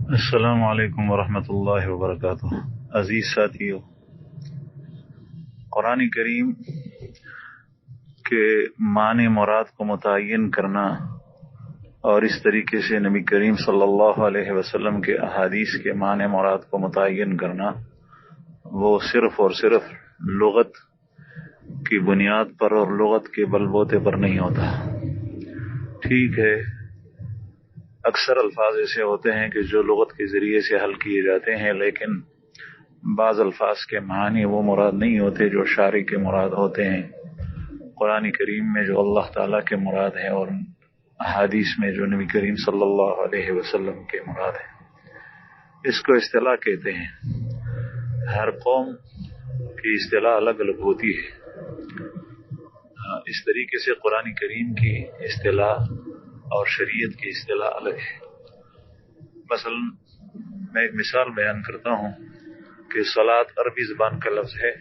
السلام علیکم ورحمۃ اللہ وبرکاتہ۔ عزیز ساتھیو، قرآن کریم کے معنی مراد کو متعین کرنا اور اس طریقے سے نبی کریم صلی اللہ علیہ وسلم کے احادیث کے معنی مراد کو متعین کرنا، وہ صرف اور صرف لغت کی بنیاد پر اور لغت کے بل بوتے پر نہیں ہوتا۔ ٹھیک ہے، اکثر الفاظ ایسے ہوتے ہیں کہ جو لغت کے ذریعے سے حل کیے جاتے ہیں، لیکن بعض الفاظ کے معنی وہ مراد نہیں ہوتے جو شارع کے مراد ہوتے ہیں۔ قرآن کریم میں جو اللہ تعالیٰ کے مراد ہے اور احادیث میں جو نبی کریم صلی اللہ علیہ وسلم کے مراد ہے، اس کو اصطلاح کہتے ہیں۔ ہر قوم کی اصطلاح الگ الگ ہوتی ہے۔ اس طریقے سے قرآن کریم کی اصطلاح اور شریعت کی اصطلاح الگ ہے۔ مثلا میں ایک مثال بیان کرتا ہوں کہ صلاۃ عربی زبان کا لفظ ہے،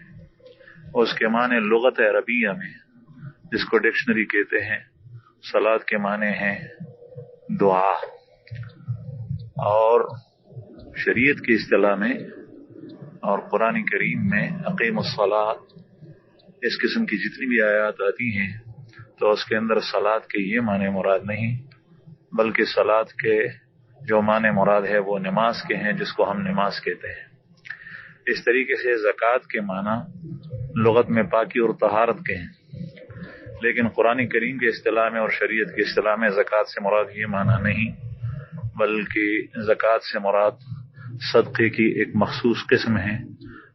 اس کے معنی لغت عربیہ میں جس کو ڈکشنری کہتے ہیں، صلاۃ کے معنی ہیں دعا، اور شریعت کی اصطلاح میں اور قرآن کریم میں اقیم الصلاۃ، اس قسم کی جتنی بھی آیات آتی ہیں تو اس کے اندر صلاۃ کے یہ معنی مراد نہیں، بلکہ صلاۃ کے جو معنی مراد ہے وہ نماز کے ہیں، جس کو ہم نماز کہتے ہیں۔ اس طریقے سے زکوٰۃ کے معنی لغت میں پاکی اور طہارت کے ہیں، لیکن قرآن کریم کے اصطلاح میں اور شریعت کی اصطلاح میں زکوٰۃ سے مراد یہ معنی نہیں، بلکہ زکوٰۃ سے مراد صدقے کی ایک مخصوص قسم ہے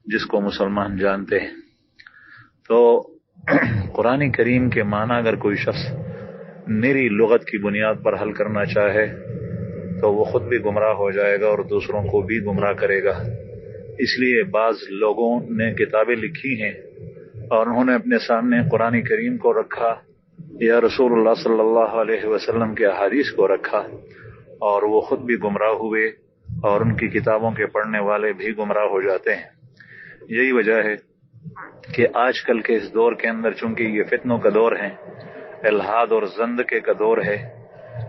جس کو مسلمان جانتے ہیں۔ تو قرآن کریم کے معنی اگر کوئی شخص نری لغت کی بنیاد پر حل کرنا چاہے تو وہ خود بھی گمراہ ہو جائے گا اور دوسروں کو بھی گمراہ کرے گا۔ اس لیے بعض لوگوں نے کتابیں لکھی ہیں اور انہوں نے اپنے سامنے قرآن کریم کو رکھا یا رسول اللہ صلی اللہ علیہ وسلم کے احادیث کو رکھا، اور وہ خود بھی گمراہ ہوئے اور ان کی کتابوں کے پڑھنے والے بھی گمراہ ہو جاتے ہیں۔ یہی وجہ ہے کہ آج کل کے اس دور کے اندر، چونکہ یہ فتنوں کا دور ہے، الحاد اور زندقے کا دور ہے،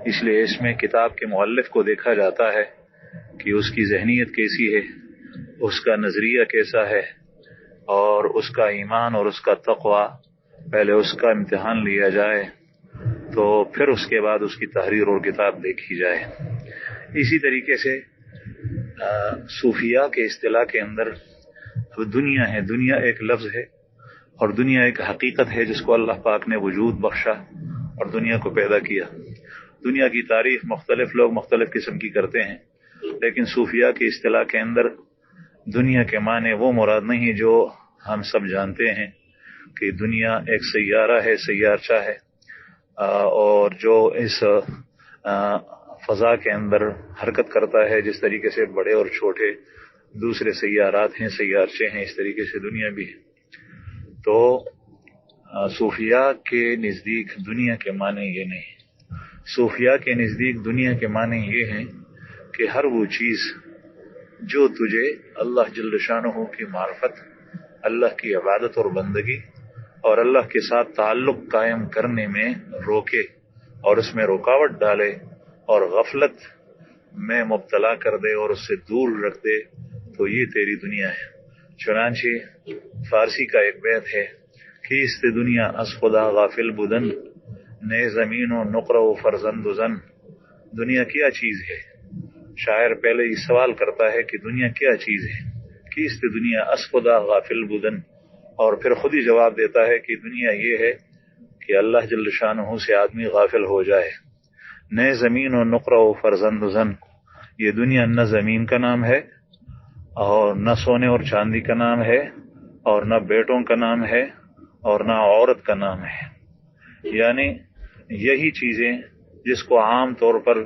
اس لیے اس میں کتاب کے مؤلف کو دیکھا جاتا ہے کہ اس کی ذہنیت کیسی ہے، اس کا نظریہ کیسا ہے، اور اس کا ایمان اور اس کا تقوی، پہلے اس کا امتحان لیا جائے تو پھر اس کے بعد اس کی تحریر اور کتاب دیکھی جائے۔ اسی طریقے سے صوفیاء کے اصطلاح کے اندر دنیا ہے، دنیا ایک لفظ ہے اور دنیا ایک حقیقت ہے جس کو اللہ پاک نے وجود بخشا اور دنیا کو پیدا کیا۔ دنیا کی تعریف مختلف لوگ مختلف قسم کی کرتے ہیں، لیکن صوفیاء کی اصطلاح کے اندر دنیا کے معنی وہ مراد نہیں جو ہم سب جانتے ہیں کہ دنیا ایک سیارہ ہے، سیارچہ ہے، اور جو اس فضا کے اندر حرکت کرتا ہے، جس طریقے سے بڑے اور چھوٹے دوسرے سیارات ہیں، سیارچے ہیں، اس طریقے سے دنیا بھی ہے۔ تو صوفیاء کے نزدیک دنیا کے معنی یہ نہیں۔ صوفیاء کے نزدیک دنیا کے معنی یہ ہیں کہ ہر وہ چیز جو تجھے اللہ جل شانہ کی معرفت، اللہ کی عبادت اور بندگی اور اللہ کے ساتھ تعلق قائم کرنے میں روکے اور اس میں رکاوٹ ڈالے اور غفلت میں مبتلا کر دے اور اس سے دور رکھ دے، تو یہ تیری دنیا ہے۔ چنانچہ فارسی کا ایک بیت ہے، کیست دنیا از خدا غافل بدن، نئے زمین و نقر و فرزند و زن۔ دنیا کیا چیز ہے؟ شاعر پہلے یہ سوال کرتا ہے کہ دنیا کیا چیز ہے، کیست دنیا از خدا غافل بدن، اور پھر خود ہی جواب دیتا ہے کہ دنیا یہ ہے کہ اللہ جل شانہ سے آدمی غافل ہو جائے۔ نئے زمین و نقر و فرزند و زن، یہ دنیا نہ زمین کا نام ہے اور نہ سونے اور چاندی کا نام ہے اور نہ بیٹوں کا نام ہے اور نہ عورت کا نام ہے۔ یعنی یہی چیزیں جس کو عام طور پر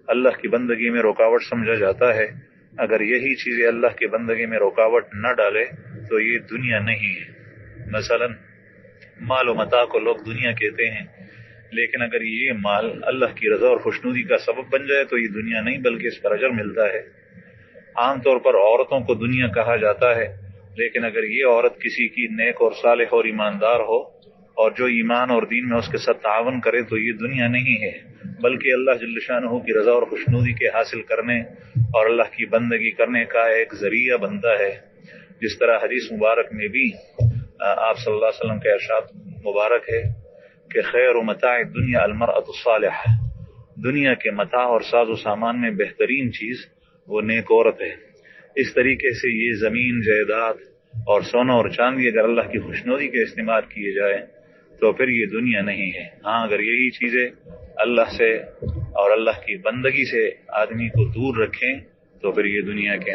اللہ کی بندگی میں رکاوٹ سمجھا جاتا ہے، اگر یہی چیزیں اللہ کی بندگی میں رکاوٹ نہ ڈالے تو یہ دنیا نہیں ہے۔ مثلا مال و متاع کو لوگ دنیا کہتے ہیں، لیکن اگر یہ مال اللہ کی رضا اور خوشنودی کا سبب بن جائے تو یہ دنیا نہیں بلکہ اس پر اجر ملتا ہے۔ عام طور پر عورتوں کو دنیا کہا جاتا ہے، لیکن اگر یہ عورت کسی کی نیک اور صالح اور ایماندار ہو اور جو ایمان اور دین میں اس کے ساتھ تعاون کرے تو یہ دنیا نہیں ہے، بلکہ اللہ جل شانہ کی رضا اور خوشنودی کے حاصل کرنے اور اللہ کی بندگی کرنے کا ایک ذریعہ بنتا ہے۔ جس طرح حدیث مبارک میں بھی آپ صلی اللہ علیہ وسلم کا ارشاد مبارک ہے کہ خیر متاع الدنیا المرأة الصالحہ، دنیا کے متاع اور ساز و سامان میں بہترین چیز وہ نیک عورت ہے۔ اس طریقے سے یہ زمین جائیداد اور سونا اور چاندی اگر اللہ کی خوشنودی کے استعمال کیے جائے تو پھر یہ دنیا نہیں ہے۔ ہاں اگر یہی چیزیں اللہ سے اور اللہ کی بندگی سے آدمی کو دور رکھیں تو پھر یہ دنیا کے